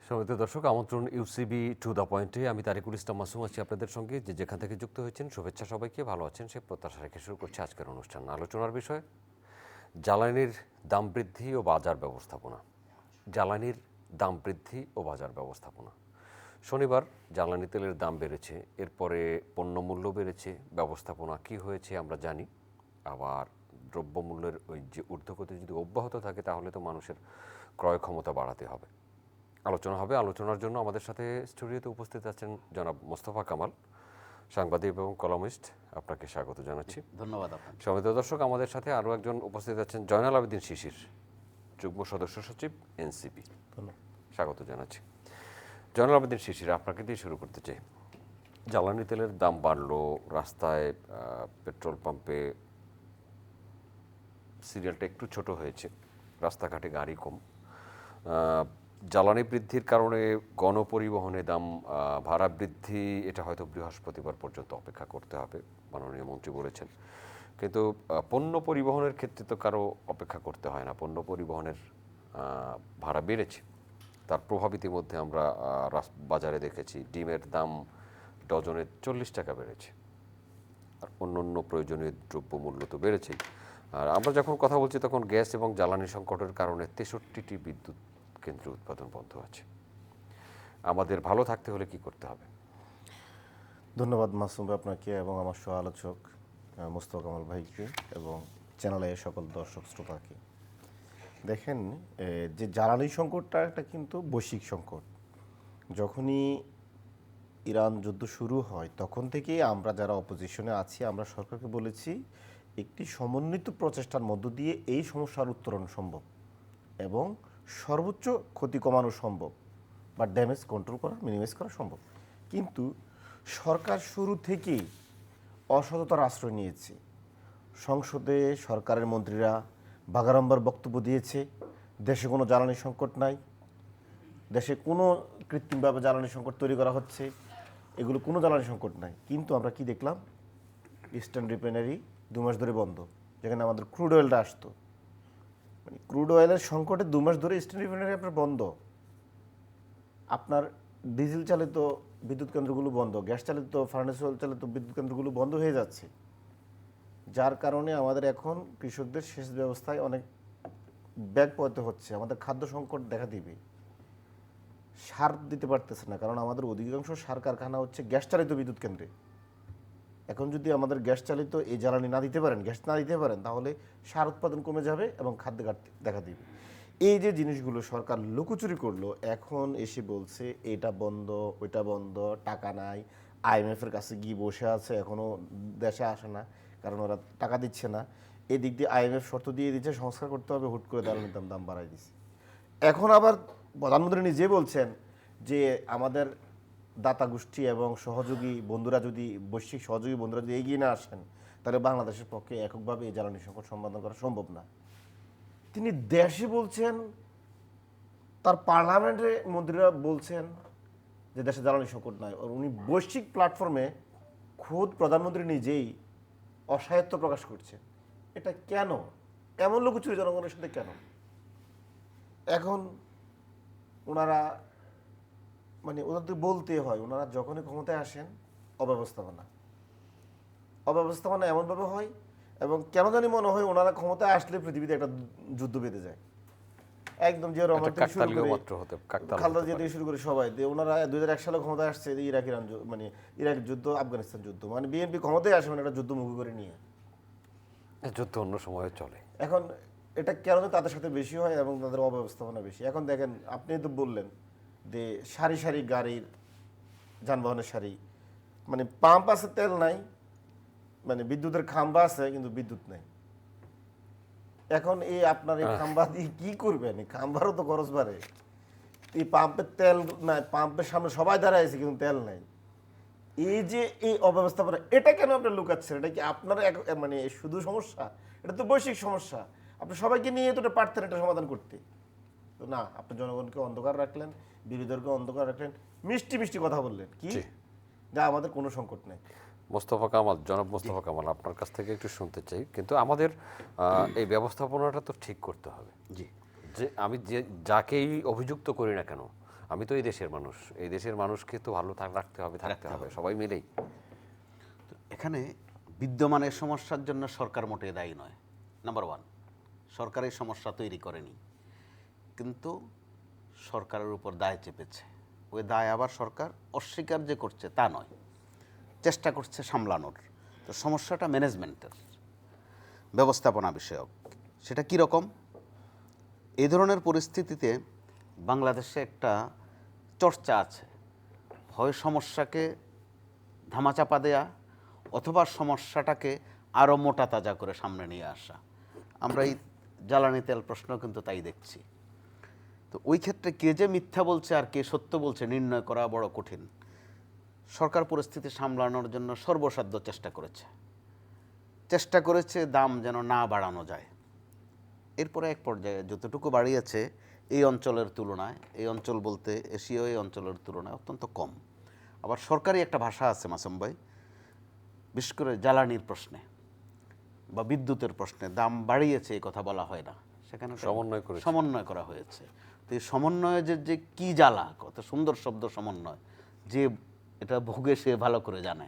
সম্মানিত দর্শক, আমন্ত্রণ ইউসিবি টু দ্য পয়েন্টে। আমি তারিকুল ইসলাম মাসুম আছি আপনাদের সঙ্গে। যে যেখান থেকে যুক্ত হয়েছেন শুভেচ্ছা সবাইকে। ভালো আছেন সে প্রত্যাশা রেখে শুরু করছি আজকের অনুষ্ঠান। আলোচনার বিষয় জ্বালানির দাম বৃদ্ধি ও বাজার ব্যবস্থাপনা। জ্বালানির দাম বৃদ্ধি ও বাজার ব্যবস্থাপনা। শনিবার জ্বালানি তেলের দাম বেড়েছে, এরপরে পণ্যমূল্য বেড়েছে। ব্যবস্থাপনা কি হয়েছে আমরা জানি। আবার দ্রব্যমূল্যের ওই যে ঊর্ধ্বগতি যদি অব্যাহত থাকে তাহলে তো মানুষের ক্রয় ক্ষমতা বাড়াতে হবে। আলোচনা হবে। আলোচনার জন্য আমাদের সাথে স্টুডিওতে উপস্থিত আছেন জনাব মোস্তফা কামাল, সাংবাদিক এবং কলামিস্ট। আপনাকে স্বাগত জানাচ্ছি। ধন্যবাদ আপনাকে। সম্মানিত দর্শক, আমাদের সাথে আরও একজন উপস্থিত আছেন জয়নাল আবেদিন শিশির, যুগ্ম সদস্য সচিব, এনসিপি। স্বাগত জানাচ্ছি। জয়নাল আবেদিন শিশির, আপনাকে দিয়ে শুরু করতে চাই। জ্বালানি তেলের দাম বাড়লো, রাস্তায় পেট্রোল পাম্পে সিরিয়ালটা একটু ছোট হয়েছে, রাস্তাঘাটে গাড়ি কম। জ্বালানি বৃদ্ধির কারণে গণপরিবহনে দাম, ভাড়া বৃদ্ধি, এটা হয়তো বৃহস্পতিবার পর্যন্ত অপেক্ষা করতে হবে, মাননীয় মন্ত্রী বলেছেন। কিন্তু পণ্য পরিবহনের ক্ষেত্রে তো কারো অপেক্ষা করতে হয় না। পণ্য পরিবহনের ভাড়া বেড়েছে, তার প্রভাব ইতিমধ্যে আমরা বাজারে দেখেছি। ডিমের দাম ডজনে 40 টাকা বেড়েছে, আর অন্য অন্য প্রয়োজনীয় দ্রব্যমূল্য তো বেড়েছেই। আর আমরা যখন কথা বলছি তখন গ্যাস এবং জ্বালানি সংকটের কারণে 63টি বিদ্যুৎ কেন্দ্র উৎপাদন বন্ধ আছে। আমাদের ভালো থাকতে হলে কি করতে হবে? ধন্যবাদ মাসুম ভাই আপনাকে এবং আমার সহ আলোচক মোস্তফা কামাল ভাইকে এবং চ্যানেলের সকল দর্শক শ্রোতাকে। দেখেন, যে জ্বালানি সংকটটা একটা কিন্তু বৈশ্বিক সংকট। যখনই ইরান যুদ্ধ শুরু হয় তখন থেকেই আমরা যারা অপোজিশনে আছি আমরা সরকারকে বলেছি একটি সমন্বিত প্রচেষ্টার মধ্য দিয়ে এই সমস্যার উত্তরণ সম্ভব এবং সর্বোচ্চ ক্ষতি কমানো সম্ভব বা ড্যামেজ কন্ট্রোল করা, মিনিমাইজ করা সম্ভব। কিন্তু সরকার শুরু থেকেই অসততার আশ্রয় নিয়েছে। সংসদে সরকারের মন্ত্রীরা বাগাড়ম্বর বক্তব্য দিয়েছে, দেশে কোনো জ্বালানি সংকট নাই, দেশে কোনো কৃত্রিমভাবে জ্বালানি সংকট তৈরি করা হচ্ছে, এগুলো কোনো জ্বালানি সংকট নাই। কিন্তু আমরা কি দেখলাম? ইস্টার্ন রিফাইনারি 2 মাস ধরে বন্ধ, যেখানে আমাদের ক্রুড অয়েলটা আসতো। মানে ক্রুড অয়েলের সংকটে 2 মাস ধরে ইস্টার্ন রিফাইনারি আপনার বন্ধ। আপনার ডিজেল চালিত বিদ্যুৎ কেন্দ্রগুলো বন্ধ, গ্যাস চালিত, ফার্নেস অয়েল চালিত বিদ্যুৎ কেন্দ্রগুলো বন্ধ হয়ে যাচ্ছে, যার কারণে আমাদের এখন কৃষকদের সেচ ব্যবস্থায় অনেক ব্যাগ পড়তে হচ্ছে। আমাদের খাদ্য সংকট দেখা দিবে। সার দিতে পারতেছে না, কারণ আমাদের অধিকাংশ সার কারখানা হচ্ছে গ্যাস চালিত বিদ্যুৎ কেন্দ্রে। এখন যদি আমাদের গ্যাস চালিত এই জ্বালানি না দিতে পারেন, গ্যাস না দিতে পারেন, তাহলে সার উৎপাদন কমে যাবে এবং খাদ্য ঘাটতি দেখা দিবে। এই যে জিনিসগুলো সরকার লুকোচুরি করলো, এখন এসে বলছে এটা বন্ধ, ওইটা বন্ধ, টাকা নাই, আইএমএফের কাছে গিয়ে বসে আছে, এখনও দেশে আসে না কারণ ওরা টাকা দিচ্ছে না। এই দিক দিয়ে আইএমএফ শর্ত দিয়ে দিচ্ছে সংস্কার করতে হবে, হুট করে জ্বালানির দাম বাড়াই দিচ্ছে। এখন আবার প্রধানমন্ত্রী নিজে বলছেন যে আমাদের দাতা গোষ্ঠী এবং সহযোগী বন্ধুরা যদি, বৈশ্বিক সহযোগী বন্ধুরা যদি এগিয়ে না আসেন, তাহলে বাংলাদেশের পক্ষে এককভাবে এই জ্বালানি সংকট সমাধান করা সম্ভব না। তিনি দেশে বলছেন, তার পার্লামেন্টে মন্ত্রীরা বলছেন যে দেশে জ্বালানি সংকট নাই। আর উনি বৈশ্বিক প্ল্যাটফর্মে খোদ প্রধানমন্ত্রী নিজেই অসায়ত্ব প্রকাশ করছেন। এটা কেন? এমন লুকোচুরি জনগণের সাথে কেন? এখন ওনারা, মানে ওদের বলতে হয়, ওনারা যখনই ক্ষমতায় আসেন অব্যবস্থাপনা এমনভাবে হয়, এবং কেন জানি মনে হয় ওনারা ক্ষমতায় আসলে পৃথিবীতে একটা যুদ্ধ বেঁধে যায়। একদম যে রহমান থেকে শুরু করে, খালেদা জিয়া থেকে শুরু করে সবাই, ওনারা 2001 সালে ক্ষমতায় আসছে ইরাক ইরান, মানে ইরাক যুদ্ধ, আফগানিস্তান যুদ্ধ, মানে বিএনপি ক্ষমতায় আসে মানে একটা যুদ্ধ মুখী করে নিয়ে, যুদ্ধ অন্য সময়ে চলে। এখন এটা কেন তাদের সাথে বেশি হয় এবং তাদের অব্যবস্থাপনা বেশি। এখন দেখেন, আপনি তো বললেন যে সারি সারি গাড়ির, যানবাহনের সারি, মানে পাম্প আছে, তেল নাই, মানে বিদ্যুতের খাম্বা আছে কিন্তু বিদ্যুৎ নেই। এখন এই আপনার এই খাম্বা দিয়ে কি করবেন? এই খাম্বারও তো খরচ বাড়ে। এই পাম্পের তেল নাই, পাম্পের সামনে সবাই দাঁড়ায় আছে কিন্তু তেল নাই। এই যে এই অব্যবস্থাপনা, এটা কেন আপনার লুকাচ্ছেন? এটা কি আপনার মানে শুধু সমস্যা? এটা তো বৈশ্বিক সমস্যা। আপনি সবাইকে নিয়ে তো পারতেন এটা সমাধান করতে। তো না, আপনি জনগণকে অন্ধকার রাখলেন, বিরোধীদেরকে অন্ধকার রাখলেন, মিষ্টি মিষ্টি কথা বললেন কি যা আমাদের কোনো সংকট নেই। মোস্তফা কামাল, জনাব মোস্তফা কামাল, আপনার কাছ থেকে একটু শুনতে চাই। কিন্তু আমাদের এই ব্যবস্থাপনাটা তো ঠিক করতে হবে। জি, যে আমি যাকেই অভিযুক্ত করি না কেন, আমি তো এই দেশের মানুষ, এই দেশের মানুষকে তো ভালো রাখতে হবে, থাকতে হবে সবাই মিলেই। এখানে বিদ্যমানের সমস্যার জন্য সরকার মোটেই দায়ী নয়। নাম্বার ওয়ান, সরকার এই সমস্যা তৈরি করেনি, কিন্তু সরকারের উপর দায় চেপেছে। ওই দায় আবার সরকার অস্বীকার যে করছে তা নয়, চেষ্টা করছে সামলানোর। তো সমস্যাটা ম্যানেজমেন্টের, ব্যবস্থাপনা বিষয়ক। সেটা কীরকম? এই ধরনের পরিস্থিতিতে বাংলাদেশে একটা চর্চা আছে, হয় সমস্যাকে ধামাচাপা দেয়া অথবা সমস্যাটাকে আরও মোটা তাজা করে সামনে নিয়ে আসা। আমরা এই জ্বালানি তেল প্রশ্ন কিন্তু তাই দেখছি। তো ওই ক্ষেত্রে কে যে মিথ্যা বলছে আর কে সত্য বলছে নির্ণয় করা বড় কঠিন। সরকার পরিস্থিতি সামলানোর জন্য সর্বসাধ্য চেষ্টা করেছে দাম যেন না বাড়ানো যায়। এরপরে এক পর্যায়ে যতটুকু বাড়িয়েছে এই অঞ্চলের তুলনায়, এই অঞ্চল বলতে এশীয় এই অঞ্চলের তুলনায় অত্যন্ত কম। আবার সরকারি একটা ভাষা আছে মাসুম ভাই, বিশেষ করে জ্বালানির প্রশ্নে বা বিদ্যুতের প্রশ্নে দাম বাড়িয়েছে এই কথা বলা হয় না, সেখানে সমন্বয় করা হয়েছে। তো এই সমন্বয়ে যে কি জ্বালা, কত সুন্দর শব্দ সমন্বয়, যে এটা ভোগে সে ভালো করে জানে।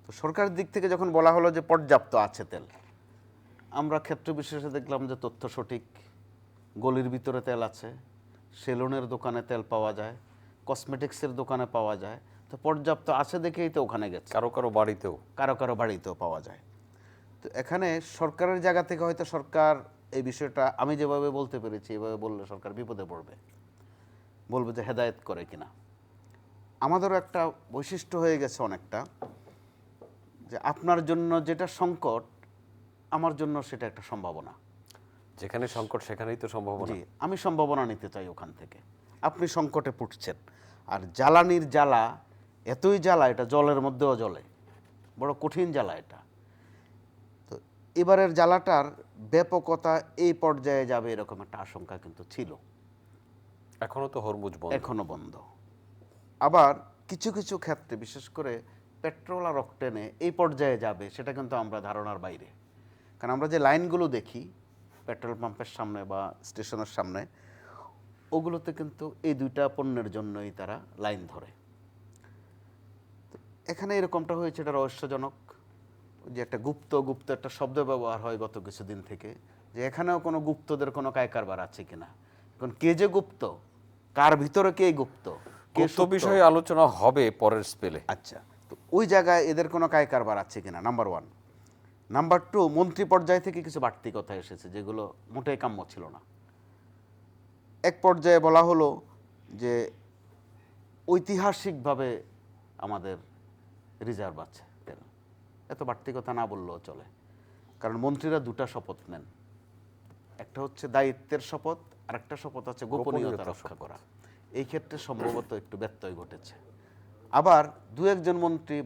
তো সরকারের দিক থেকে যখন বলা হলো যে পর্যাপ্ত আছে তেল, আমরা ক্ষেত্র বিশেষে দেখলাম যে তথ্য সঠিক। গলির ভিতরে তেল আছে, সেলুনের দোকানে তেল পাওয়া যায়, কসমেটিক্সের দোকানে পাওয়া যায়। তো পর্যাপ্ত আছে দেখেই তো ওখানে গেছে। কারো কারো বাড়িতেও পাওয়া যায়। তো এখানে সরকারের জায়গা থেকে হয়তো সরকার এই বিষয়টা, আমি যেভাবে বলতে পেরেছি এভাবে বললে সরকার বিপদে পড়বে, বলবে যে হেদায়েত করে কিনা। আমাদেরও একটা বৈশিষ্ট্য হয়ে গেছে অনেকটা, যে আপনার জন্য যেটা সংকট আমার জন্য সেটা একটা সম্ভাবনা। যেখানে সংকট সেখানেই তো সম্ভাবনা। জি, আমি সম্ভাবনা নিতে চাই ওখান থেকে। আপনি সংকটে পড়ছেন, আর জ্বালানির জ্বালা এতই জ্বালা, এটা জলের মধ্যেও জ্বলে, বড় কঠিন জ্বালা এটা। তো এবারের জ্বালাটার ব্যাপকতা এই পর্যায়ে যাবে এরকম একটা আশঙ্কা কিন্তু ছিল। এখনো তো হরমুজ বন্ধ, এখনো বন্ধ। আবার কিছু কিছু ক্ষেত্রে বিশেষ করে পেট্রোল আর অকটেনে এই পর্যায়ে যাবে সেটা কিন্তু আমরা ধারণার বাইরে। কারণ আমরা যে লাইনগুলো দেখি পেট্রোল পাম্পের সামনে বা স্টেশনের সামনে, ওগুলোতে কিন্তু এই দুইটা পণ্যের জন্যই তারা লাইন ধরে। তো এখানে এরকমটা হয়েছে, এটা রহস্যজনক। যে একটা গুপ্ত একটা শব্দ ব্যবহার হয় গত কিছুদিন থেকে, যে এখানেও কোনো গুপ্তদের কোনো কারবার আছে কিনা। এখন কে যে গুপ্ত, কার ভিতরে কে গুপ্ত, গুপ্ত বিষয়ে আলোচনা হবে পরের স্পেলে। আচ্ছা, তো ওই জায়গায় এদের কোনো কারবার আছে কিনা, নাম্বার ওয়ান। নাম্বার টু, মন্ত্রী পর্যায় থেকে কিছু বাড়তি কথা এসেছে যেগুলো মোটেই কাম্য ছিল না। এক পর্যায়ে বলা হলো যে ঐতিহাসিকভাবে আমাদের রিজার্ভ আছে তেল। এত বাড়তি কথা না বললেও চলে, কারণ মন্ত্রীরা দুটা শপথ নেন, একটা হচ্ছে দায়িত্বের শপথ, আর একটা শপথ আছে গোপনীয়তা রক্ষা করা। এই ক্ষেত্রে সম্ভবত একটু ব্যত্যয় ঘটেছে। আবার দু একজন মন্ত্রী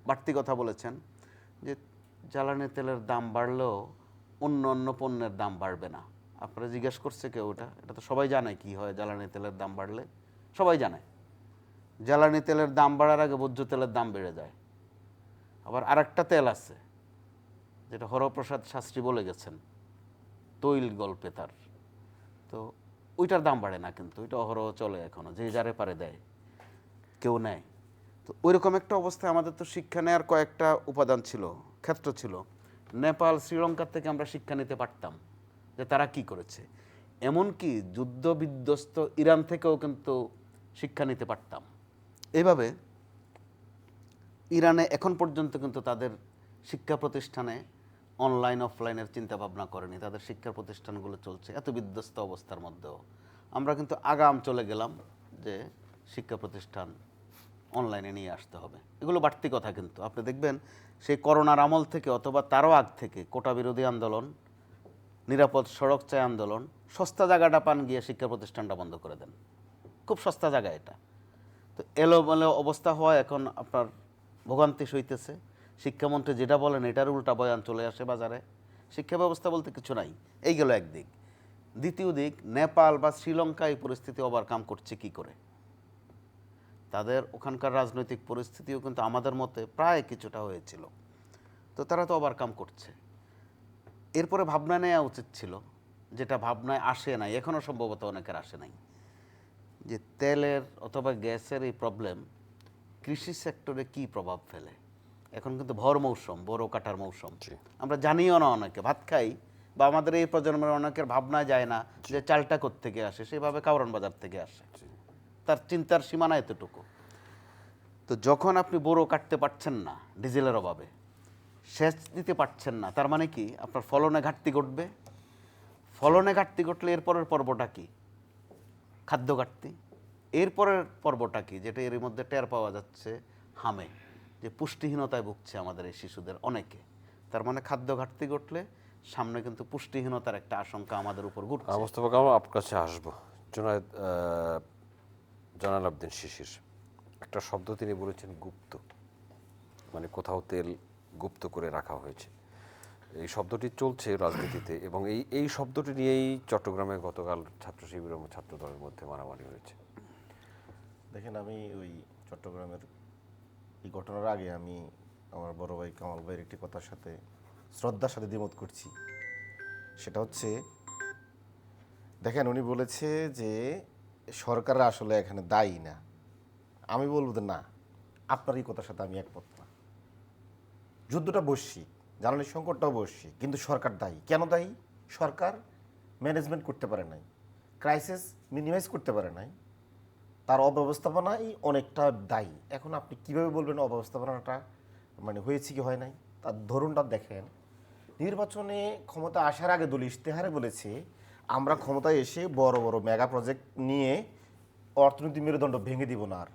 বাড়তি কথা বলেছেন যে জ্বালানি তেলের দাম বাড়লেও অন্য অন্য পণ্যের দাম বাড়বে না। আপনারা জিজ্ঞেস করছে কেউ, এটা তো সবাই জানে কি হয় জ্বালানি তেলের দাম বাড়লে। সবাই জানে জ্বালানি তেলের দাম বাড়ার আগে ভোজ্য তেলের দাম বেড়ে যায়। আবার আরেকটা তেল আছে যেটা হরপ্রসাদ শাস্ত্রী বলে গেছেন, তৈল গল্পে তার, তো ওইটার দাম বাড়ে না, কিন্তু ওইটা অহরহ চলে এখনো, যে যারে পারে দেয়, কেউ নেয়। তো ওইরকম একটা অবস্থায় আমাদের তো শিক্ষা নেওয়ার কয়েকটা উপাদান ছিল, ক্ষেত্র ছিল। নেপাল শ্রীলঙ্কার থেকে আমরা শিক্ষা নিতে পারতাম যে তারা কি করেছে। এমনকি যুদ্ধ বিধ্বস্ত ইরান থেকেও কিন্তু শিক্ষা নিতে পারতাম। এইভাবে ইরানে এখন পর্যন্ত কিন্তু তাদের শিক্ষা প্রতিষ্ঠানে অনলাইন অফলাইনের চিন্তা ভাবনা করেনি, তাদের শিক্ষা প্রতিষ্ঠানগুলো চলছে এত বিধ্বস্ত অবস্থার মধ্যেও। আমরা কিন্তু আগাম চলে গেলাম যে শিক্ষা প্রতিষ্ঠান অনলাইনে নিয়ে আসতে হবে। এগুলো বাড়তি কথা, কিন্তু আপনি দেখবেন সেই করোনার আমল থেকে অথবা তারও আগ থেকে কোটা বিরোধী আন্দোলন, নিরাপদ সড়ক চাই আন্দোলন, সস্তা জায়গাটা পান গিয়ে শিক্ষা প্রতিষ্ঠানটা বন্ধ করে দেন। খুব সস্তা জায়গা এটা। তো এলোমেলো অবস্থা হওয়া এখন আপনার ভোগান্তি সইতেছে। শিক্ষামন্ত্রী যেটা বলেন এটার উল্টা বয়ান চলে আসে বাজারে। শিক্ষা ব্যবস্থা বলতে কিছু নাই। এই গেল একদিক। দ্বিতীয় দিক, নেপাল বা শ্রীলঙ্কা এই পরিস্থিতি ওভারকাম করছে কি করে। তাদের ওখানকার রাজনৈতিক পরিস্থিতিও কিন্তু আমাদের মতে প্রায় কিছুটা হয়েছিল, তো তারা তো ওভারকাম করছে। এরপরে ভাবনা নেওয়া উচিত ছিল, যেটা ভাবনায় আসে নাই, এখনও সম্ভবত অনেকের আসে নাই, যে তেলের অথবা গ্যাসের এই প্রবলেম কৃষি সেক্টরে কি প্রভাব ফেলে? এখন কিন্তু ভর মৌসুম, বোরো কাটার মৌসুম। আমরা জানিও না, অনেকে ভাত খাই বা আমাদের এই প্রজন্মের অনেকের ভাবনা যায় না যে চালটা কোত্থেকে আসে, সেভাবে কাউরান বাজার থেকে আসে, তার চিন্তার সীমানা এতটুকু। তো যখন আপনি বোরো কাটতে পারছেন না ডিজেলের অভাবে, সেচ দিতে পারছেন না, তার মানে কি আপনার ফলনে ঘাটতি ঘটবে। ফলনে ঘাটতি ঘটলে এরপরের পর্বটা কি? খাদ্য ঘাটতি। এরপরের পর্বটা কি, যেটা এর মধ্যে টের পাওয়া যাচ্ছে হামে, যে পুষ্টিহীনতায় ভুগছে আমাদের এই শিশুদের অনেকে। তার মানে খাদ্য ঘাটতি ঘটলে সামনে কিন্তু পুষ্টিহীনতার একটা আশঙ্কা আমাদের উপর ঘটছে। মোস্তফা কামাল, আপনার কাছে আসবো। জুনায়েদ, জালাল আবদিন শিশির একটা শব্দ তিনি বলেছেন, গুপ্ত, মানে কোথাও তেল গুপ্ত করে রাখা হয়েছে। এই শব্দটি চলছে রাজনীতিতে, এবং এই শব্দটি নিয়েই চট্টগ্রামে গতকাল ছাত্র শিবির এবং ছাত্র দলের মধ্যে মারামারি হয়েছে। দেখেন, আমি ওই চট্টগ্রামের এই ঘটনার আগে আমি আমার বড় ভাই কামাল ভাইয়ের একটি কথার সাথে শ্রদ্ধার সাথে দ্বিমত করছি। সেটা হচ্ছে, দেখেন, উনি বলেছে যে সরকার আসলে এখানে দায়ী না। আমি বলবো যে না, আপনার এই কথার সাথে আমি একমত না। যুদ্ধটা বৈশ্বিক, জ্বালানি সংকটটাও বৈশ্বিক, কিন্তু সরকার দায়ী। কেন দায়ী? সরকার ম্যানেজমেন্ট করতে পারে নাই, ক্রাইসিস মিনিমাইজ করতে পারে নাই, তার অব্যবস্থাপনাই অনেকটা দায়ী। এখন আপনি কিভাবে বলবেন অব্যবস্থাপনাটা মানে হয়েছে কি হয় নাই? তার ধরুনটা দেখেন। নির্বাচনে ক্ষমতা আসার আগে দল ইশতেহারে বলেছে আমরা ক্ষমতায় এসে বড় বড় মেগা প্রজেক্ট নিয়ে অর্থনৈতিক মেরুদণ্ড ভেঙে দিব না আর।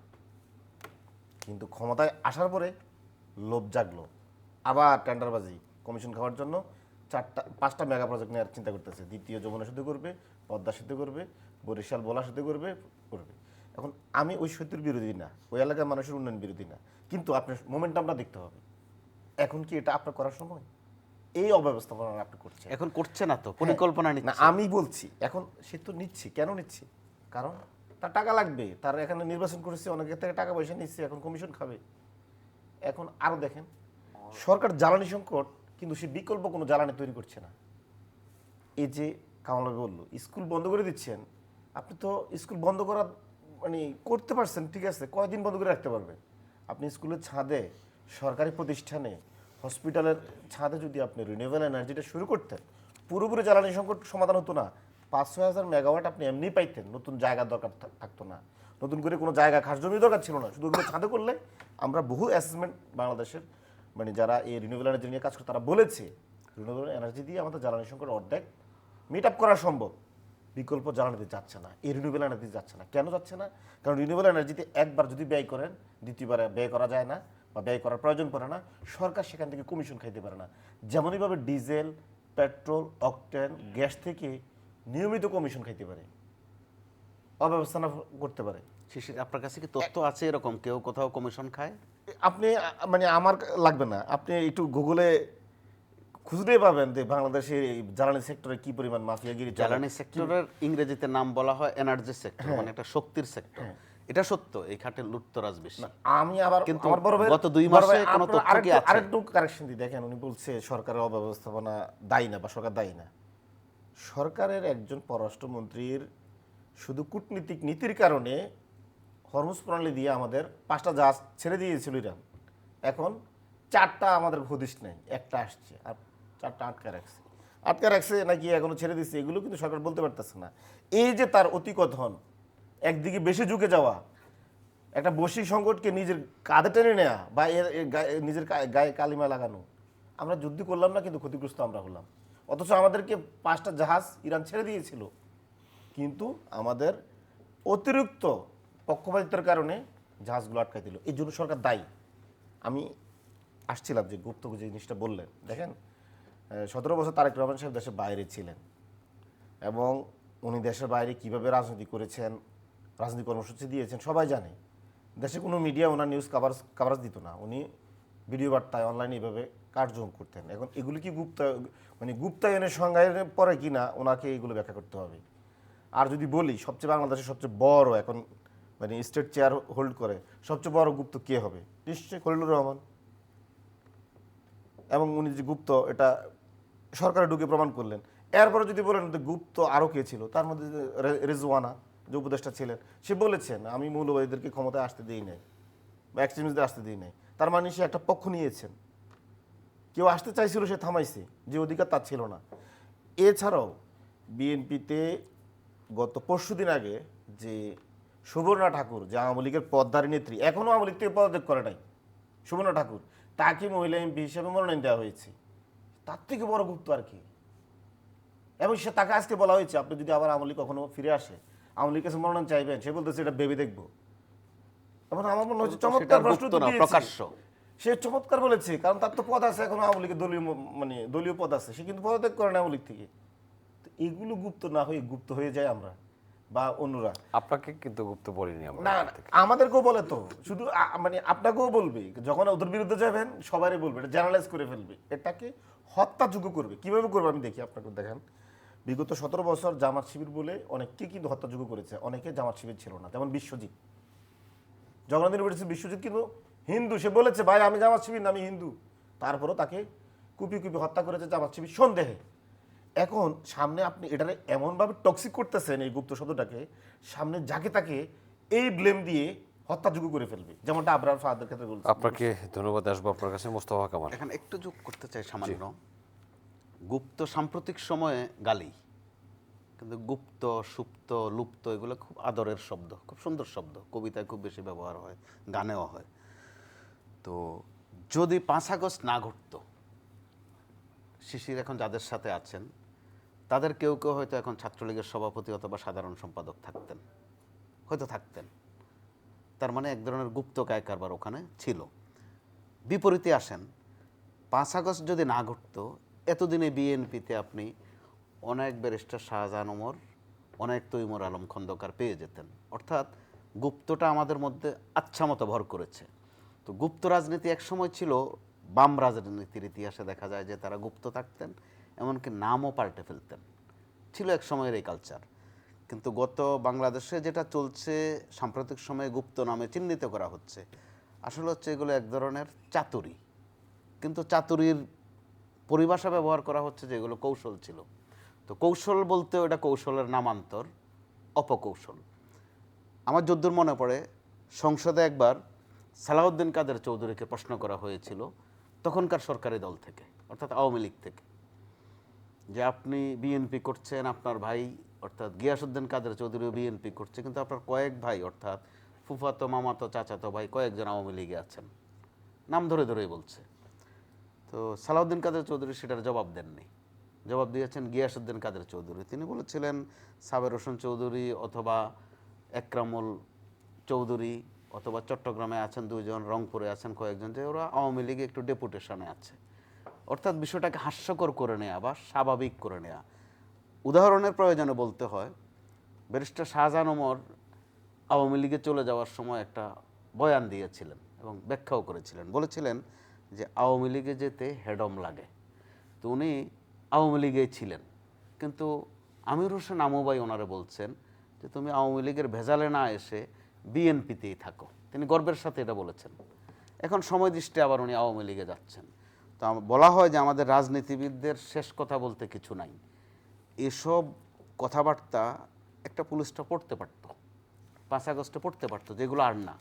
কিন্তু ক্ষমতায় আসার পরে লোভ জাগলো, আবার টেন্ডারবাজি, কমিশন খাওয়ার জন্য 4-5টা মেগা প্রজেক্ট নেওয়ার চিন্তা করতেছে। দ্বিতীয় যমুনা সেতু করবে, পদ্মা সেতু করবে, বরিশাল বলা সেতু করবে। এখন আমি ওই সেতুর বিরোধী না, ওই এলাকার মানুষের উন্নয়ন বিরোধী না, কিন্তু আপনার মোমেন্টামটা দেখতে হবে। এখন কি এটা আপনার করার সময়? এই অব্যবস্থাপনা আপনি করছেন। এখন করছে না তো, পরিকল্পনা না, নিচ্ছে। আমি বলছি এখন সেতু নিচ্ছি। কেন নিচ্ছি? কারণ তার টাকা লাগবে, তার এখানে নির্বাচন করেছে, অনেকের থেকে টাকা পয়সা নিচ্ছে, এখন কমিশন খাবে। এখন আরও দেখেন, সরকার জ্বালানি সংকট, কিন্তু সে বিকল্প কোনো জ্বালানি তৈরি করছে না। এই যে কামাল বললো স্কুল বন্ধ করে দিচ্ছেন, আপনি তো স্কুল বন্ধ করা মানে করতে পারছেন, ঠিক আছে, কয়দিন বন্ধ করে রাখতে পারবেন? আপনি স্কুলের ছাদে, সরকারি প্রতিষ্ঠানে, হসপিটালের ছাদে যদি আপনি রিনিউয়েবল এনার্জিটা শুরু করতেন, পুরোপুরি জ্বালানি সংকট সমাধান হতো না। 5-6 হাজার মেগাওয়াট আপনি এমনি পাইতেন, নতুন জায়গার দরকার থাকতো না, নতুন করে কোনো জায়গা খাস জমি দরকার ছিল না। শুধু ওগুলো ছাদে করলে, আমরা বহু অ্যাসেসমেন্ট বাংলাদেশের মানে যারা এই রিনিউয়েবল এনার্জি নিয়ে কাজ করে তারা বলেছে, রিনিউয়েবল এনার্জি দিয়ে আমাদের জ্বালানি সংকট অর্ধেক মিট আপ করা সম্ভব। বিকল্প জ্বালানিতে যাচ্ছে না, এই রিনিউয়েবল এনার্জি যাচ্ছে না। কেন যাচ্ছে না? কারণ রিনিউয়েবল এনার্জিতে একবার যদি ব্যয় করেন, দ্বিতীয়বার ব্যয় করা যায় না বা ব্যয় করার প্রয়োজন পড়ে না। সরকার সেখান থেকে কমিশন খাইতে পারে না। যেমনইভাবে ডিজেল, পেট্রোল, অকটেন, গ্যাস থেকে নিয়মিত কমিশন খাইতে পারে, অব্যবস্থাপনা করতে পারে। শিশির, আপনার কাছে কি তথ্য আছে এরকম কেউ কোথাও কমিশন খায়? আপনি মানে আমার লাগবে না, আপনি একটু গুগলে খুঁজতেই পাবেন যে বাংলাদেশের এই জ্বালানি সেক্টরে কি পরিমাণ মাফিয়াগিরি চলে। জ্বালানি সেক্টরের ইংরেজিতে নাম বলা হয় এনার্জি সেক্টর, মানে একটা শক্তির সেক্টর। এটা সত্য, এই খাটে লুটতরাজ বেশি। আমি আবার কিন্তু আমার বড় ভাই গত 2 মাসে কোনো তথ্য কি আছে? আরেকটু কারেকশন দিই। দেখেন, উনি বলছে সরকারের অব্যবস্থাপনা দায়ী না বা সরকার দায়ী না। সরকারের একজন পররাষ্ট্রমন্ত্রীর শুধু কূটনীতিক নীতির কারণে হরমুজ প্রণালী দিয়ে আমাদের 5টা জাহাজ ছেড়ে দিয়েছিল ইরান। এখন 4টা আমাদের হদিশ নেই, একটা আসছে, আর 4টা আটকা রাখছে নাকি এখনো ছেড়ে দিচ্ছে, এগুলো কিন্তু সরকার বলতে পারতেছে না। এই যে তার অতিকথন, একদিকে বেশি ঝুঁকে যাওয়া, একটা বৈশ্বিক সংকটকে নিজের কাঁধে টেনে নেওয়া বা নিজের গায়ে কালিমা লাগানো। আমরা যুদ্ধ করলাম না, কিন্তু ক্ষতিগ্রস্ত আমরা হলাম। অথচ আমাদেরকে 5টা জাহাজ ইরান ছেড়ে দিয়েছিল, কিন্তু আমাদের অতিরিক্ত পক্ষপাতিত্বের কারণে জাহাজগুলো আটকাই দিল। এই জন্য সরকার দায়ী। আমি আসছিলাম যে গুপ্ত যে জিনিসটা বললেন, দেখেন 17 বছর তারেক রহমান সাহেব দেশের বাইরে ছিলেন, এবং উনি দেশের বাইরে কিভাবে রাজনীতি করেছেন, রাজনীতি কর্মসূচি দিয়েছেন সবাই জানে। দেশে কোনো মিডিয়া ওনার নিউজ কাভারেজ দিত না, উনি ভিডিও বার্তায় অনলাইনে এইভাবে কার্যক্রম করতেন। এখন এগুলি কি গুপ্তায়নের সংজ্ঞায় পরে কি না, ওনাকে এগুলো ব্যাখ্যা করতে হবে। আর যদি বলি সবচেয়ে বাংলাদেশের সবচেয়ে বড় এখন মানে স্টেট চেয়ার হোল্ড করে সবচেয়ে বড় গুপ্ত কে হবে? নিশ্চয়ই খলিলুর রহমান। এবং উনি যে গুপ্ত এটা সরকারে ঢুকে প্রমাণ করলেন। এরপরে যদি বলেন গুপ্ত আরও কে ছিল, তার মধ্যে রেজওয়ানা, যে উপদেষ্টা ছিলেন, সে বলেছেন আমি মৌলবাদীদেরকে ক্ষমতায় আসতে দিই নাই বা এক্সট্রিমিস্টদের আসতে দিই নাই। তার মানে সে একটা পক্ষ নিয়েছেন। কেউ আসতে চাইছিল, সে থামাইছে, যে অধিকার তার ছিল না। এছাড়াও বিএনপিতে গত পরশুদিন আগে যে সুবর্ণা ঠাকুর, যে আওয়ামী লীগের পদধারী নেত্রী, এখনও আওয়ামী লীগ থেকে পদত্যাগ করে নাই, সুবর্ণা ঠাকুর, তাকে মহিলা এমপি হিসেবে মনোনয়ন দেওয়া হয়েছে। তার থেকে বড় গুপ্ত আর কি। এবং সে তাকে আজকে বলা হয়েছে আপনি যদি আবার আওয়ামী লীগ কখনো ফিরে আসে, আওয়ামী লীগের কাছে মনোনয়ন চাইবেন, সে বলতেছে এটা ভেবে দেখবো। এবং আমার মনে হচ্ছে চমৎকার প্রশ্ন তো দিয়েছে। প্রকাশ্য সে চমৎকার বলেছে, কারণ তার তো পদ আছে এখন আওয়ামী লীগের দলীয় মানে দলীয় পদ আছে, সে কিন্তু পদত্যাগ করে না আওয়ামী লীগ থেকে। তো এগুলো গুপ্ত না হয়ে গুপ্ত হয়ে যায় আমরা বা অন্যরা। আপনাকে কিন্তু গুপ্ত বলিনি আমরা না না, আমাদেরকেও বলে তো, শুধু মানে আপনাকেও বলবে, যখন ওদের বিরুদ্ধে যাবেন সবারই বলবে, এটা জেনারেলাইজ করে ফেলবে, এটাকে হত্যাযোগ্য করবে। কিভাবে করবে আমি দেখি, আপনাকে দেখেন। বিগত 17 বছর জামাত শিবির বলে অনেককে কিন্তু হত্যাযোগ্য করেছে, অনেকে জামাত শিবির ছিল না। যেমন বিশ্বজিৎ, জগন্নাথ ইউনিভার্সিটির বিশ্বজিৎ কিন্তু হিন্দু, সে বলেছে ভাই আমি জামাত শিবির না, আমি হিন্দু। তারপরও তাকে কুপি কুপি হত্যা করেছে জামাত শিবির সন্দেহে। এখন সামনে আপনি এটারে এমনভাবে টক্সিক করতেছেন, এই গুপ্ত শব্দটাকে, সামনে যাকে তাকে এই ব্লেম দিয়ে হত্যাযোগ্য করে ফেলবে, যেমনটা আবরার ফাহাদের ক্ষেত্রে বলছে। আপনাকে ধন্যবাদ। আসবো আপনার কাছে মোস্তফা কামাল। এখানে একটু যোগ করতে চাই সামান্য। গুপ্ত সাম্প্রতিক সময়ে গালি, কিন্তু গুপ্ত, সুপ্ত, লুপ্ত এগুলো খুব আদরের শব্দ, খুব সুন্দর শব্দ, কবিতায় খুব বেশি ব্যবহার হয়, গানেও হয়। তো যদি 5 আগস্ট না ঘটতো, শিশির এখন যাদের সাথে আছেন তাদের কেউ কেউ হয়তো এখন ছাত্রলীগের সভাপতি অথবা সাধারণ সম্পাদক থাকতেন, হয়তো থাকতেন। তার মানে এক ধরনের গুপ্ত কায় কারবার ওখানে ছিল। বিপরীতে আসেন, 5 আগস্ট যদি না ঘটতো, এতদিনে বিএনপিতে আপনি অনেক ব্যারিস্টার শাহজাহান ওমর, অনেক তৈমুর আলম খন্দকার পেয়ে যেতেন। অর্থাৎ গুপ্তটা আমাদের মধ্যে আচ্ছা মতো ভর করেছে। তো গুপ্ত রাজনীতি একসময় ছিল, বাম রাজনীতির ইতিহাসে দেখা যায় যে তারা গুপ্ত থাকতেন, এমনকি নামও পাল্টে ফেলতেন, ছিল এক সময়ের এই কালচার। কিন্তু গত বাংলাদেশে যেটা চলছে, সাম্প্রতিক সময়ে গুপ্ত নামে চিহ্নিত করা হচ্ছে, আসলে হচ্ছে এগুলো এক ধরনের চাতুরি। কিন্তু চাতুরির পরিভাষা ব্যবহার করা হচ্ছে যে এগুলো কৌশল ছিল। তো কৌশল বলতেও এটা কৌশলের নামান্তর, অপকৌশল। আমার যদ্দূর মনে পড়ে, সংসদে একবার সালাউদ্দিন কাদের চৌধুরীকে প্রশ্ন করা হয়েছিল তখনকার সরকারি দল থেকে, অর্থাৎ আওয়ামী লীগ থেকে, যে আপনি বিএনপি করছেন, আপনার ভাই অর্থাৎ গিয়াসউদ্দিন কাদের চৌধুরীও বিএনপি করছে, কিন্তু আপনার কয়েক ভাই অর্থাৎ ফুফাতো, মামাতো, চাচাতো ভাই কয়েকজন আওয়ামী লীগে আছেন, নাম ধরে ধরেই বলছে। তো সালাউদ্দিন কাদের চৌধুরী সেটার জবাব দেননি, জবাব দিয়েছেন গিয়াসউদ্দিন কাদের চৌধুরী। তিনি বলেছিলেন সাবের হোসেন চৌধুরী অথবা একরামুল চৌধুরী, অথবা চট্টগ্রামে আছেন 2 জন, রংপুরে আছেন কয়েকজন, যে ওরা আওয়ামী লীগে একটু ডেপুটেশনে আছে। অর্থাৎ বিষয়টাকে হাস্যকর করে নেওয়া বা স্বাভাবিক করে নেওয়া। উদাহরণের প্রয়োজনে বলতে হয়, ব্যারিস্টার শাহজাহান ওমর আওয়ামী লীগে চলে যাওয়ার সময় একটা বয়ান দিয়েছিলেন এবং ব্যাখ্যাও করেছিলেন। বলেছিলেন যে আওয়ামী লীগে যেতে হেডম লাগে। তো উনি আওয়ামী লীগেই ছিলেন, কিন্তু আমির হোসেন আমুবাই ওনারে বলছেন যে তুমি আওয়ামী লীগের ভেজালে না এসে বিএনপিতেই থাকো। তিনি গর্বের সাথে এটা বলেছেন। এখন সময় দৃষ্টে আবার উনি আওয়ামী লীগে যাচ্ছেন। তো বলা হয় যে আমাদের রাজনীতিবিদদের শেষ কথা বলতে কিছু নাই। এসব কথাবার্তা একটা পুলিশটা পড়তে পারত, 5 আগস্টে পড়তে পারতো, যেগুলো আর না।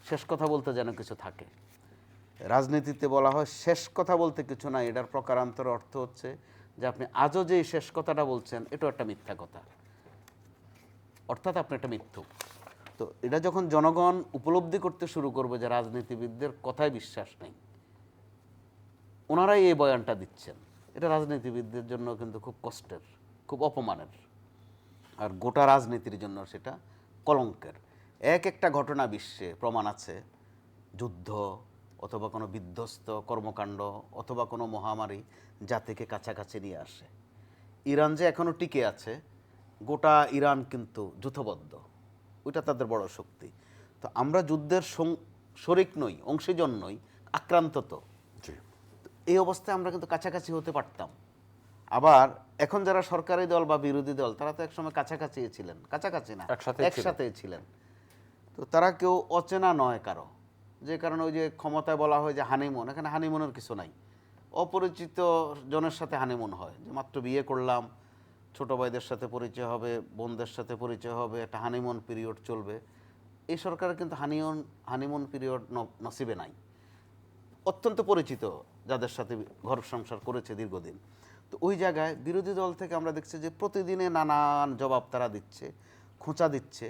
শেষ কথা বলতে যেন কিছু থাকে। রাজনীতিতে বলা হয় শেষ কথা বলতে কিছু নাই, এটার প্রকারান্তর অর্থ হচ্ছে যে আপনি আজও যেই শেষ কথাটা বলছেন এটাও একটা মিথ্যা কথা, অর্থাৎ আপনি একটা মিথ্যুক। তো এটা যখন জনগণ উপলব্ধি করতে শুরু করবে যে রাজনীতিবিদদের কথায় বিশ্বাস নেই, ওনারাই এই বয়ানটা দিচ্ছেন, এটা রাজনীতিবিদদের জন্য কিন্তু খুব কষ্টের, খুব অপমানের, আর গোটা রাজনীতির জন্য সেটা কলঙ্কের। এক একটা ঘটনা বিশ্বে প্রমাণ আছে, যুদ্ধ অথবা কোনো বিধ্বস্ত কর্মকাণ্ড অথবা কোনো মহামারী জাতিকে কাছাকাছি নিয়ে আসে। ইরান যে এখনও টিকে আছে, গোটা ইরান কিন্তু যুদ্ধবদ্ধ, ওইটা তাদের বড় শক্তি। তো আমরা যুদ্ধের শরিক নই, অংশীজন নই, আক্রান্ত তো। এই অবস্থায় আমরা কিন্তু কাছাকাছি হতে পারতাম। আবার এখন যারা সরকারি দল বা বিরোধী দল, তারা তো একসময় কাছাকাছি ছিলেন, কাছাকাছি না একসাথে ছিলেন। তো তারা কেউ অচেনা নয় কারো, যে কারণে ওই যে ক্ষমতায় বলা হয় যে হানিমুন, এখানে হানিমুনের কিছু নাই। অপরিচিত জনের সাথে হানিমুন হয়, যে মাত্র বিয়ে করলাম, ছোট ভাইদের সাথে পরিচয় হবে, বোনদের সাথে পরিচয় হবে, একটা হানিমুন পিরিয়ড চলবে। এই সরকারের কিন্তু হানিমুন পিরিয়ড নসিবে নাই। অত্যন্ত পরিচিত যাদের সাথে ঘর সংসার করেছে দীর্ঘদিন। তো ওই জায়গায় বিরোধী দল থেকে আমরা দেখছি যে প্রতিদিনে নানান জবাব তারা দিচ্ছে, খোঁচা দিচ্ছে।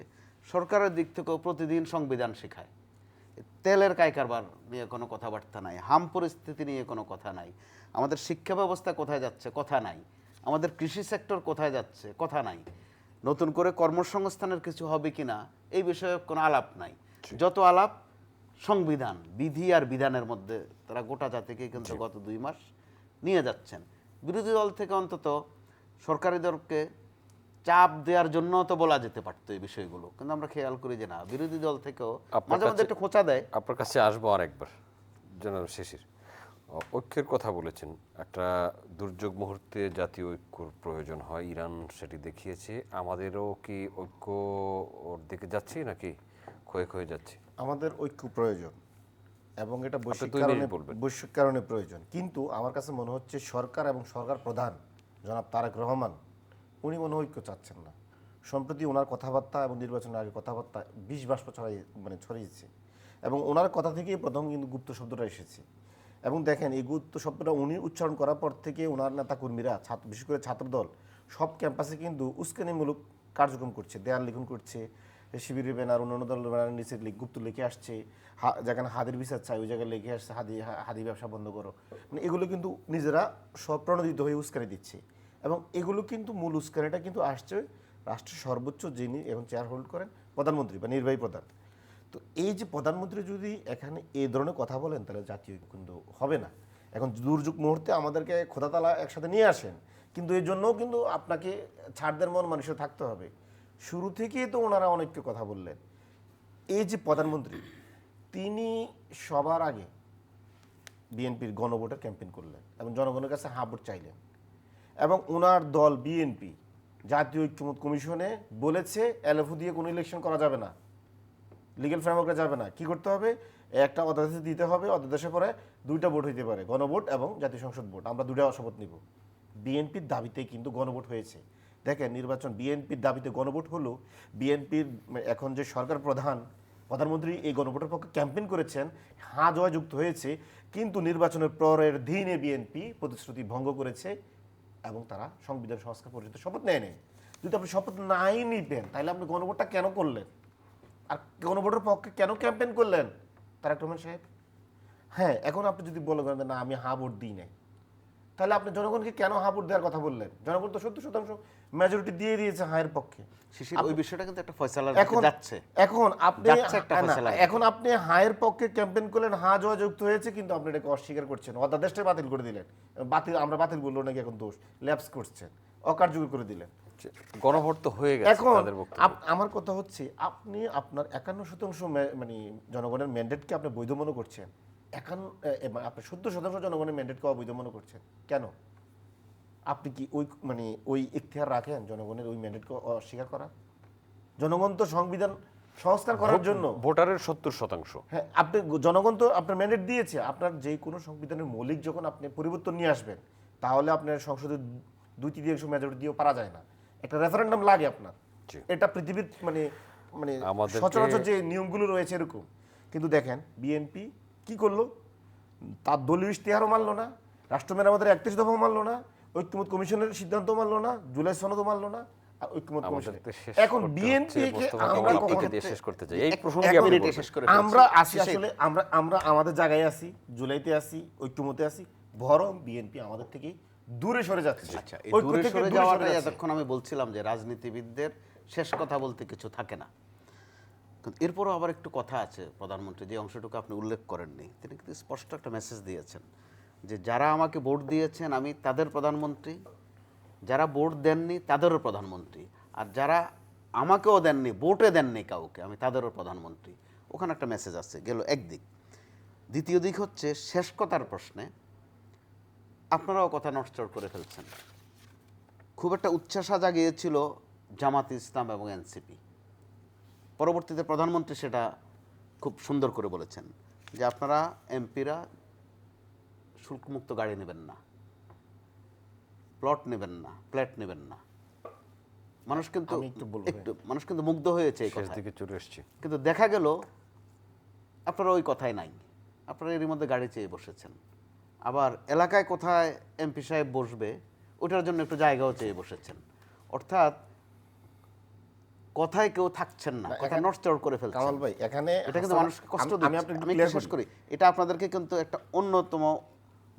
সরকারের দিক থেকেও প্রতিদিন সংবিধান শেখায়, তেলের কারবার নিয়ে কোনো কথাবার্তা নাই, হাম পরিস্থিতি নিয়ে কোনো কথা নাই, আমাদের শিক্ষা ব্যবস্থা কোথায় যাচ্ছে কথা নাই, আমাদের কৃষি সেক্টর কোথায় যাচ্ছে কথা নাই, নতুন করে কর্মসংস্থানের কিছু হবে কিনা এই বিষয়ে কোনো আলাপ নাই। যত আলাপ সংবিধান, বিধি আর বিধানের মধ্যে তারা গোটা জাতিকে কিন্তু গত 2 মাস নিয়ে যাচ্ছেন। বিরোধী দল থেকে অন্তত সরকারি দলকে চাপ দেওয়ার জন্য তো বলা যেতে পারতো এই বিষয়গুলো, কিন্তু আমরা খেয়াল করি যে না, বিরোধী দল থেকেও মাঝে মাঝে একটু খোঁচা দেয়। আপনার কাছে আসবো আরেকবার জনাব শিশির, ঐক্যের কথা বলেছেন। একটা দুর্যোগ মুহূর্তে জাতীয় ঐক্যর প্রয়োজন হয়, ইরান সেটি দেখিয়েছে। আমাদেরও কি ঐক্য ওর দিকে যাচ্ছে নাকি ক্ষয়ে ক্ষয়ে যাচ্ছে? আমাদের ঐক্য প্রয়োজন এবং এটা বৈশ্বিক 2 কারণে মিনিট বলবেন। বৈশ্বিক কারণে প্রয়োজন। কিন্তু আমার কাছে মনে হচ্ছে সরকার এবং সরকার প্রধান জনাব তারেক রহমান উনি মনে হয় ঐক্য চাচ্ছেন না। সম্প্রতি ওনার কথাবার্তা এবং নির্বাচনের আগে কথাবার্তা 20 বাষ্প ছড়িয়েছে এবং ওনার কথা থেকেই প্রথম কিন্তু গুপ্ত শব্দটা এসেছে। এবং দেখেন এই গুপ্ত শব্দটা উনি উচ্চারণ করার পর থেকে ওনার নেতাকর্মীরা বিশেষ করে ছাত্রদল সব ক্যাম্পাসে কিন্তু উস্কানিমূলক কার্যক্রম করছে, দেয়াল লিখন করছে, শিবিরের ব্যানার, অন্যান্য দলের ব্যানার নিচে গুপ্ত লিখে আসছে, যেখানে হাদির বিচার চাই ওই জায়গায় লিখে আসছে হাদি ব্যবসা বন্ধ করো। মানে এগুলো কিন্তু নিজেরা স্বপ্রণোদিত হয়ে উস্কানি দিচ্ছে এবং এগুলো কিন্তু মূল উস্কানিটা কিন্তু আসছে রাষ্ট্রের সর্বোচ্চ যিনি এখন চেয়ার হোল্ড করেন প্রধানমন্ত্রী বা নির্বাহী প্রধান। তো এই যে প্রধানমন্ত্রী যদি এখানে এই ধরনের কথা বলেন তাহলে জাতীয় ঐক্য কিন্তু হবে না। এখন দুর্যোগ মুহূর্তে আমাদেরকে খোদাতালা একসাথে নিয়ে আসেন, কিন্তু এর জন্যও কিন্তু আপনাকে ছাড়দের মন মানুষের থাকতে হবে। শুরু থেকেই তো ওনারা অনেককে কথা বললেন। এই যে প্রধানমন্ত্রী তিনি সবার আগে বিএনপির গণভোটের ক্যাম্পেইন করলেন এবং জনগণের কাছে হাঁ ভোট চাইলেন এবং ওনার দল বিএনপি জাতীয় ঐক্যমত্য কমিশনে বলেছে এলএফও দিয়ে কোনো ইলেকশন করা যাবে না, লিগ্যাল ফ্রেমওয়ার্কে যাবে না। কি করতে হবে? একটা অধ্যাদেশ দিতে হবে, অধ্যাদেশে পরে 2টা ভোট হইতে পারে, গণভোট এবং জাতীয় সংসদ ভোট। আমরা 2টা শপথ নিব। বিএনপির দাবিতে কিন্তু গণভোট হয়েছে। দেখেন নির্বাচন বিএনপির দাবিতে গণভোট হলো, বিএনপির এখন যে সরকার প্রধানমন্ত্রী এই গণভোটের পক্ষে ক্যাম্পেইন করেছেন, হাঁ জয় যুক্ত হয়েছে, কিন্তু নির্বাচনের পরের দিনে বিএনপি প্রতিশ্রুতি ভঙ্গ করেছে এবং তারা সংবিধান সংস্কার পরিষদের শপথ নেয়নি। যদি আপনি শপথ নাই নিতেন তাহলে আপনি গণভোটটা কেন করলেন আর গণভোটের পক্ষে কেন ক্যাম্পেইন করলেন তারেক রহমান সাহেব? হ্যাঁ, এখন আপনি যদি বলেন না আমি হাঁ ভোট দিই নাই, তাহলে আপনি জনগণকে কেন হাঁ ভোট দেওয়ার কথা বললেন? জনগণ তো 70% মেজরিটি দিয়ে দিয়েছে হাঁয়ের পক্ষে। শিশির, ওই বিষয়টা কিন্তু একটা ফয়সালার এখন যাচ্ছে। এখন আপনি যাচ্ছে একটা ফয়সালা। এখন আপনি হাঁয়ের পক্ষে ক্যাম্পেইন করলেন, হাঁ জয় যুক্ত হয়েছে, কিন্তু আপনি এটাকে অস্বীকার করছেন, অধ্যাদেশটা বাতিল করে দিলেন। আমরা বাতিল বললো নাকি এখন দোষ, ল্যাপস করছেন, অকার্যকর করে দিলেন। গণভোট তো হয়ে গেছে এখন তাদের বক্তব্য। আমার কথা হচ্ছে আপনি আপনার 51% মানে জনগণের ম্যান্ডেটকে আপনি বৈধ মনে করছেন, আপনি 70% জনগণের ম্যান্ডেটকে অবৈধ মনে করছেন কেন? আপনি কি ওই ইখতিয়ার রাখেন জনগণের ওই ম্যান্ডেটকে অস্বীকার করা? জনগণ তো সংবিধান সংস্কার করার জন্য ভোটারের 70%। হ্যাঁ, আপনি জনগণ তো আপনার ম্যান্ডেট দিয়েছে। আপনার যে কোনো সংবিধানের মৌলিক যখন আপনি পরিবর্তন নিয়ে আসবেন তাহলে আপনার সংসদে 2/3 মেজরিটি দিয়েও পারা যায় না, একটা রেফারেন্ডাম লাগে আপনার। এটা পৃথিবীর মানে সচরাচর যে নিয়মগুলো রয়েছে এরকম। কিন্তু দেখেন বিএনপি কি করলো, তার দলীয় ইশতেহারও মানলো না, রাষ্ট্র মেরামতের 31 দফাও মানলো না, ঐক্যমত কমিশনের সিদ্ধান্ত মানলো না, জুলাই সনদও মানলো না, আর ঐক্যমত কমিশন। এখন বিএনপি আমরা আসি আসলে আমরা আমাদের জায়গায় আছি, জুলাইতে আছি, ঐক্যমতে আছি, বরং বিএনপি আমাদের থেকে দূরে সরে যাচ্ছে। আচ্ছা, এই দূরে সরে যাওয়াটাই এতক্ষণ আমি বলছিলাম যে রাজনীতিবিদদের শেষ কথা বলতে কিছু থাকে না। কিন্তু এরপরও আবার একটু কথা আছে। প্রধানমন্ত্রী যে অংশটুকু আপনি উল্লেখ করেননি, তিনি কিন্তু স্পষ্ট একটা মেসেজ দিয়েছেন যে যারা আমাকে ভোট দিয়েছেন আমি তাদের প্রধানমন্ত্রী, যারা ভোট দেননি তাদেরও প্রধানমন্ত্রী, আর যারা আমাকেও দেননি, ভোটে দেননি কাউকে, আমি তাদেরও প্রধানমন্ত্রী। ওখানে একটা মেসেজ আছে, গেল একদিক। দ্বিতীয় দিক হচ্ছে শেষ কথার প্রশ্নে আপনারাও কথা নড়চড় করে ফেলছেন। খুব একটা উচ্ছ্বাসা জাগিয়েছিল জামাত ইসলাম এবং এনসিপি। পরবর্তীতে প্রধানমন্ত্রী সেটা খুব সুন্দর করে বলেছেন যে আপনারা এমপিরা শুল্কমুক্ত গাড়ি নেবেন না, প্লট নেবেন না, ফ্ল্যাট নেবেন না, মানুষ কিন্তু আমি একটু বলবো মানুষ কিন্তু মুগ্ধ হয়েছে এই শেষ কথায়। দিকে চলে এসছি। কিন্তু দেখা গেল আপনারা ওই কথাই নাই, আপনারা এর মধ্যে গাড়ি চেয়ে বসেছেন। আবার এলাকায় কোথায় এমপি সাহেব বসবে ওটার জন্য একটু জায়গাও চেয়ে বসেছেন। অর্থাৎ কথায় কেউ থাকছেন না, কথা নড়চড় করে ফেলছেন। কামাল ভাই এখানে এটা কিন্তু মানুষকে কষ্ট আমি দিচ্ছে। আপনাকে আমি clear একটু শেষ করি। করি, এটা আপনাদেরকে কিন্তু একটা অন্যতম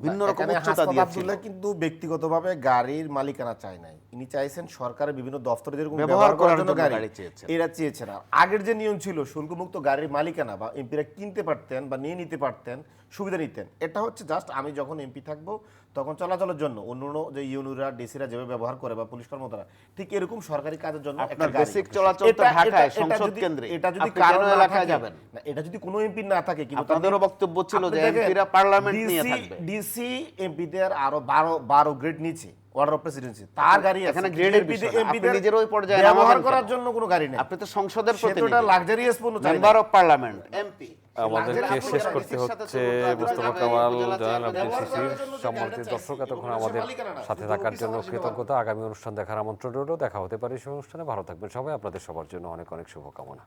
ভিন্ন রকম এখানে উচ্চতা হাসপাত দিয়েছিল। আব্দুল্লাহ কিন্তু ব্যক্তিগতভাবে গাড়ির মালিকানা চায় নাই, ইনি চাইছেন সরকারের বিভিন্ন দপ্তরে যেরকম ব্যবহার ব্যবহার করার করার জন্য জন্য গাড়ি গাড়ি চেয়েছেন। এরা চেয়েছেন। আর আগের যে নিয়ম ছিল শুল্কমুক্ত গাড়ির মালিকানা বা এমপিরা কিনতে পারতেন বা নিয়ে নিতে পারতেন, সুবিধা নিতেন। এটা হচ্ছে জাস্ট আমি যখন এমপি থাকবো তখন চলাচলের জন্য অন্য যে ইউনুরা ডিসিরা যেভাবে ব্যবহার করে বা পুলিশ কর্মকর্তারা ঠিক এরকম সরকারি কাজের জন্য একটা আপনার গাড়ি। বেসিক চলাচল তো এটা- ঢাকায়, এটা সংসদ যদি- কেন্দ্রে। এটা যদি আপনি কারো কেন না এলাকায় থাকে- যাবেন? না, এটা যদি কোনো এমপি না থাকে কিন্তু আপনাদেরও বক্তব্য ছিল যে আপনি দেখেন, এমপিরা পার্লামেন্ট নিয়ে থাকবে। ডিসি এমপিদের আরো 12 গ্রেড নিচে অর্ডার অফ প্রেসিডেন্সি তার গাড়ি আছে। এখানে গ্রেডের MP বিষয় না। আপনি এমপিদের নিজের ওই পর্যায়ে ব্যবহার নামাবেন করার কেন? জন্য কোনো গাড়ি নেই। আপনি তো সংসদের সে তো প্রতিনিধি, এটা লাক্সারিয়াস পণ্য চাই না। Member of parliament, MP. আমাদেরকে শেষ করতে হচ্ছে। মুস্তফা কামাল, জয়নাল আব্দুল সিসির সম্মানিত দর্শক, এতক্ষণ আমাদের সাথে থাকার জন্য কৃতজ্ঞতা। আগামী অনুষ্ঠান দেখার আমন্ত্রণ রইল। দেখা হতে পারে সেই অনুষ্ঠানে। ভালো থাকবেন সবাই। আপনাদের সবার জন্য অনেক অনেক শুভকামনা।